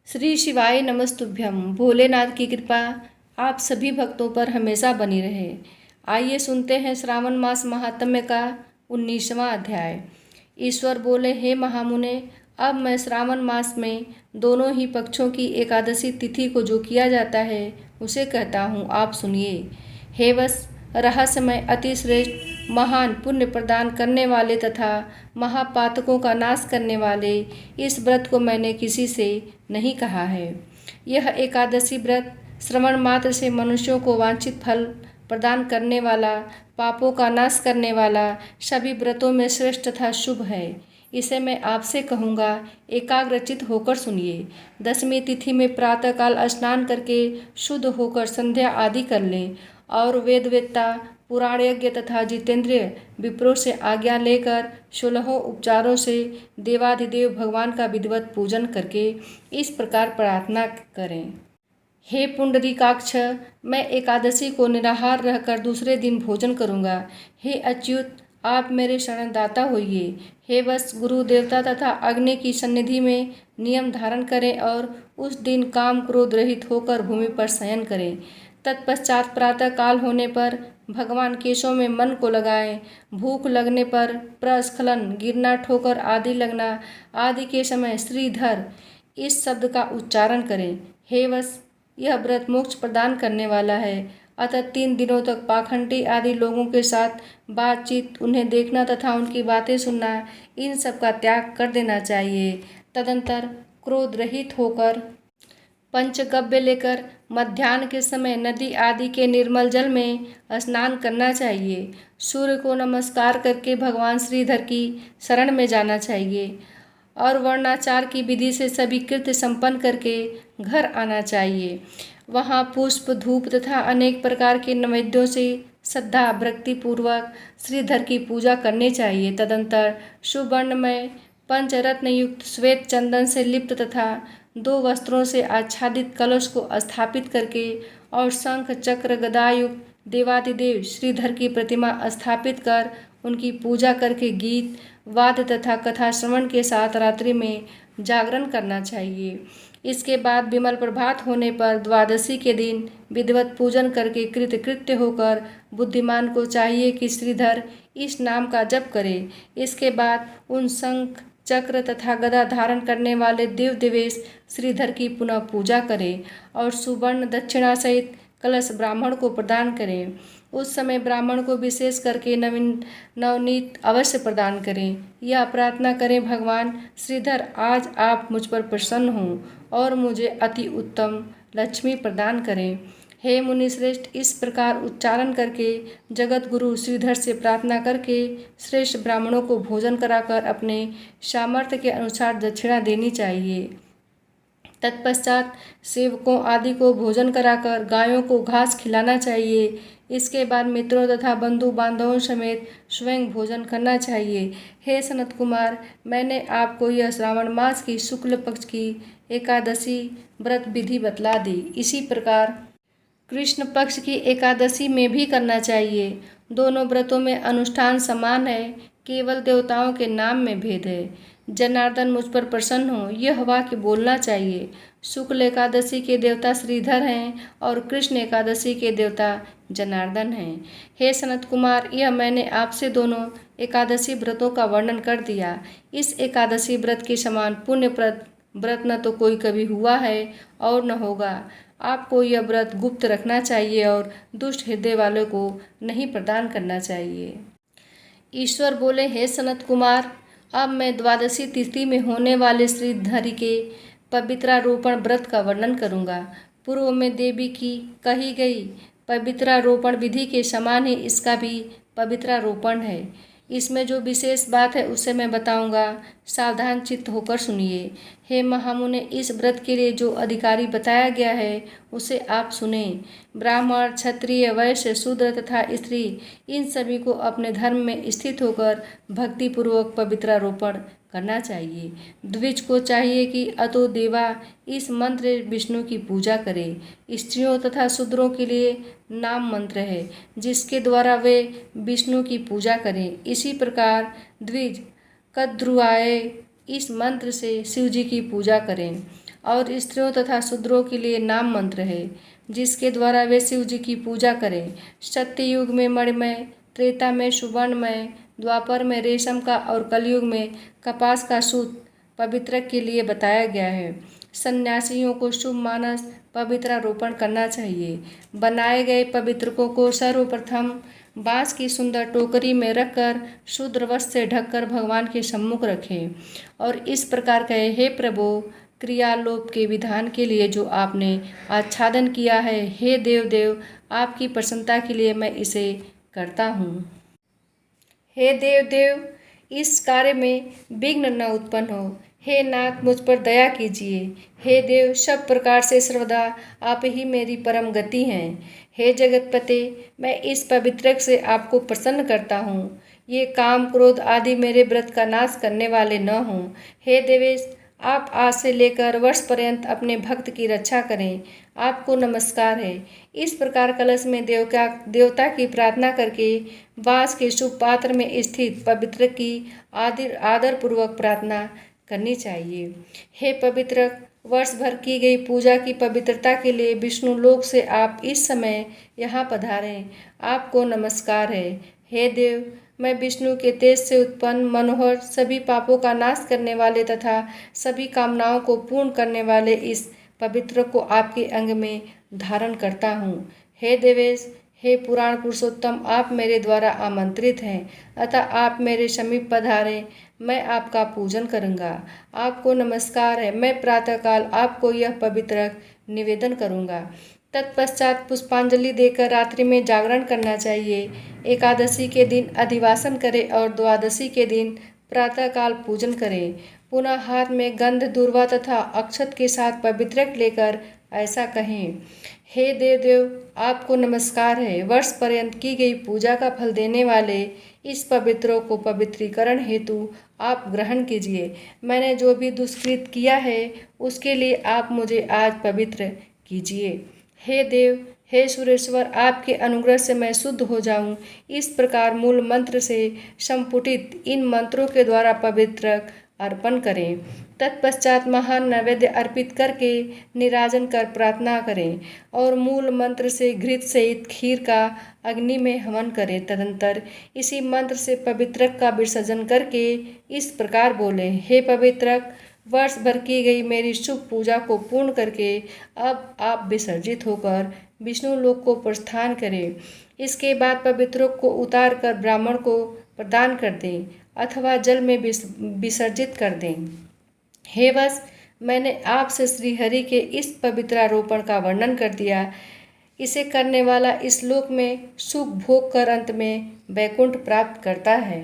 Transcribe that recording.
श्री शिवाय नमस्तुभ्यम। भोलेनाथ की कृपा आप सभी भक्तों पर हमेशा बनी रहे। आइए सुनते हैं श्रावण मास महात्म्य का 19वां अध्याय। ईश्वर बोले, हे महामुने, अब मैं श्रावण मास में दोनों ही पक्षों की एकादशी तिथि को जो किया जाता है उसे कहता हूँ, आप सुनिए। हे वश, रहस्यमय अति श्रेष्ठ महान पुण्य प्रदान करने वाले तथा महापातकों का नाश करने वाले इस व्रत को मैंने किसी से नहीं कहा है। यह एकादशी व्रत श्रवण मात्र से मनुष्यों को वांछित फल प्रदान करने वाला, पापों का नाश करने वाला, सभी व्रतों में श्रेष्ठ तथा शुभ है। इसे मैं आपसे कहूँगा, एकाग्रचित होकर सुनिए। 10वीं तिथि में प्रातःकाल स्नान करके शुद्ध होकर संध्या आदि कर लें और वेदवेत्ता, पुराणयज्ञ तथा जितेंद्रिय विप्रों से आज्ञा लेकर 16 उपचारों से देवाधिदेव भगवान का विधिवत पूजन करके इस प्रकार प्रार्थना करें। हे पुंडरीकाक्ष, मैं एकादशी को निराहार रहकर दूसरे दिन भोजन करूँगा। हे अच्युत, आप मेरे शरणदाता होइए। हे वत्स, गुरु देवता तथा अग्नि की सन्निधि में नियम धारण करें और उस दिन काम क्रोध रहित होकर भूमि पर शयन करें। तत्पश्चात प्रातः काल होने पर भगवान केशों में मन को लगाएं। भूख लगने पर प्रस्खलन, गिरना, ठोकर आदि लगना आदि के समय श्रीधर इस शब्द का उच्चारण करें। हे वश, यह व्रत मोक्ष प्रदान करने वाला है, अतः 3 दिनों तक पाखंडी आदि लोगों के साथ बातचीत, उन्हें देखना तथा उनकी बातें सुनना, इन सब का त्याग कर देना चाहिए। तदंतर क्रोध रहित होकर पंचगव्य लेकर मध्याह्न के समय नदी आदि के निर्मल जल में स्नान करना चाहिए। सूर्य को नमस्कार करके भगवान श्रीधर की शरण में जाना चाहिए और वर्णाचार की विधि से सभी कृत्य संपन्न करके घर आना चाहिए। वहाँ पुष्प, धूप तथा अनेक प्रकार के नैवेद्यों से श्रद्धा भक्ति पूर्वक श्रीधर की पूजा करनी चाहिए। तदंतर सुवर्णमय पंचरत्न युक्त श्वेत चंदन से लिप्त तथा 2 वस्त्रों से आच्छादित कलश को स्थापित करके और शंख चक्र गदा युक्त देवादिदेव श्रीधर की प्रतिमा स्थापित कर उनकी पूजा करके गीत वाद्य तथा कथा श्रवण के साथ रात्रि में जागरण करना चाहिए। इसके बाद विमल प्रभात होने पर द्वादशी के दिन विधिवत पूजन करके कृतकृत्य होकर बुद्धिमान को चाहिए कि श्रीधर इस नाम का जप करे। इसके बाद उन शंख चक्र तथा गदा धारण करने वाले देव देवेश श्रीधर की पुनः पूजा करें और सुवर्ण दक्षिणा सहित कलश ब्राह्मण को प्रदान करें। उस समय ब्राह्मण को विशेष करके नवनीत अवश्य प्रदान करें। यह प्रार्थना करें, भगवान श्रीधर, आज आप मुझ पर प्रसन्न हों और मुझे अति उत्तम लक्ष्मी प्रदान करें। हे मुनिश्रेष्ठ, इस प्रकार उच्चारण करके जगत गुरु श्रीधर से प्रार्थना करके श्रेष्ठ ब्राह्मणों को भोजन कराकर अपने सामर्थ्य के अनुसार दक्षिणा देनी चाहिए। तत्पश्चात सेवकों आदि को भोजन कराकर गायों को घास खिलाना चाहिए। इसके बाद मित्रों तथा बंधु बांधवों समेत स्वयं भोजन करना चाहिए। हे सनत कुमार, मैंने आपको यह श्रावण मास की शुक्ल पक्ष की एकादशी व्रत विधि बतला दी। इसी प्रकार कृष्ण पक्ष की एकादशी में भी करना चाहिए। दोनों व्रतों में अनुष्ठान समान है, केवल देवताओं के नाम में भेद है। जनार्दन मुझ पर प्रसन्न हो, यह वाक्य बोलना चाहिए। शुक्ल एकादशी के देवता श्रीधर हैं और कृष्ण एकादशी के देवता जनार्दन हैं। हे सनत कुमार, यह मैंने आपसे दोनों एकादशी व्रतों का वर्णन कर दिया। इस एकादशी व्रत के समान पुण्यप्रद व्रत न तो कोई कभी हुआ है और न होगा। आपको यह व्रत गुप्त रखना चाहिए और दुष्ट हृदय वालों को नहीं प्रदान करना चाहिए। ईश्वर बोले, हे सनत कुमार, अब मैं द्वादशी तिथि में होने वाले श्रीधरी के पवित्रारोपण व्रत का वर्णन करूँगा। पूर्व में देवी की कही गई पवित्रारोपण विधि के समान ही इसका भी पवित्रारोपण है। इसमें जो विशेष बात है उसे मैं बताऊंगा, सावधान चित्त होकर सुनिए। हे महामुने, इस व्रत के लिए जो अधिकारी बताया गया है उसे आप सुने। ब्राह्मण, क्षत्रिय, वैश्य, शूद्र तथा स्त्री, इन सभी को अपने धर्म में स्थित होकर भक्तिपूर्वक पवित्रारोपण करना चाहिए। द्विज को चाहिए कि अतो देवा इस मंत्र विष्णु की पूजा करें। स्त्रियों तथा शूद्रों के लिए नाम मंत्र है जिसके द्वारा वे विष्णु की पूजा करें। इसी प्रकार द्विज कद्रुआय इस मंत्र से शिव जी की पूजा करें। और स्त्रियों तथा शूद्रों के लिए नाम मंत्र है, जिसके द्वारा वे शिव जी की पूजा करें। सत्य युग में मणिमय, त्रेता में सुवर्णमय, द्वापर में रेशम का और कलयुग में कपास का सूत पवित्र के लिए बताया गया है। सन्यासियों को शुभ मानस पवित्रारोपण करना चाहिए। बनाए गए पवित्रकों को सर्वप्रथम बांस की सुंदर टोकरी में रखकर शुद्ध वस्त्र से ढककर भगवान के सम्मुख रखें और इस प्रकार कहे, हे प्रभु, क्रियालोप के विधान के लिए जो आपने आच्छादन किया है, हे देव, आपकी प्रसन्नता के लिए मैं इसे करता हूँ। हे देव, इस कार्य में विघ्न न उत्पन्न हो। हे नाथ, मुझ पर दया कीजिए। हे देव, सब प्रकार से सर्वदा आप ही मेरी परम गति हैं। हे जगतपते, मैं इस पवित्रक से आपको प्रसन्न करता हूँ। ये काम क्रोध आदि मेरे व्रत का नाश करने वाले न हों। हे देवेश, आप आज से लेकर वर्ष पर्यंत अपने भक्त की रक्षा करें। आपको नमस्कार है। इस प्रकार कलश में देवता की प्रार्थना करके बांस के शुभ पात्र में स्थित पवित्र की आदरपूर्वक प्रार्थना करनी चाहिए। हे पवित्र, वर्ष भर की गई पूजा की पवित्रता के लिए विष्णु लोक से आप इस समय यहाँ पधारें। आपको नमस्कार है। हे देव, मैं विष्णु के तेज से उत्पन्न मनोहर, सभी पापों का नाश करने वाले तथा सभी कामनाओं को पूर्ण करने वाले इस पवित्र को आपके अंग में धारण करता हूँ। हे देवेश, हे पुराण पुरुषोत्तम, आप मेरे द्वारा आमंत्रित हैं, अतः आप मेरे समीप पधारें। मैं आपका पूजन करूँगा। आपको नमस्कार है। मैं प्रातःकाल आपको यह पवित्र निवेदन करूँगा। तत्पश्चात पुष्पांजलि देकर रात्रि में जागरण करना चाहिए। एकादशी के दिन अधिवासन करें और द्वादशी के दिन प्रातःकाल पूजन करें। पुनः हाथ में गंध, दूर्वा तथा अक्षत के साथ पवित्रक लेकर ऐसा कहें, हे देव, आपको नमस्कार है। वर्ष पर्यंत की गई पूजा का फल देने वाले इस पवित्रों को पवित्रीकरण हेतु आप ग्रहण कीजिए। मैंने जो भी दुष्कृत किया है उसके लिए आप मुझे आज पवित्र कीजिए। हे देव, हे सुरेश्वर, आपके अनुग्रह से मैं शुद्ध हो जाऊं। इस प्रकार मूल मंत्र से संपुटित इन मंत्रों के द्वारा पवित्र अर्पण करें। तत्पश्चात महान नैवेद्य अर्पित करके निराजन कर प्रार्थना करें और मूल मंत्र से घृत सहित खीर का अग्नि में हवन करें। तदंतर इसी मंत्र से पवित्रक का विसर्जन करके इस प्रकार बोलें, हे पवित्रक, वर्ष भर की गई मेरी शुभ पूजा को पूर्ण करके अब आप विसर्जित होकर विष्णु लोक को प्रस्थान करें। इसके बाद पवित्रों को उतार कर ब्राह्मण को प्रदान कर दें अथवा जल में विसर्जित कर दें। हे वत्स, मैंने आपसे श्रीहरि के इस पवित्रारोपण का वर्णन कर दिया। इसे करने वाला इस लोक में सुख भोग कर अंत में वैकुंठ प्राप्त करता है।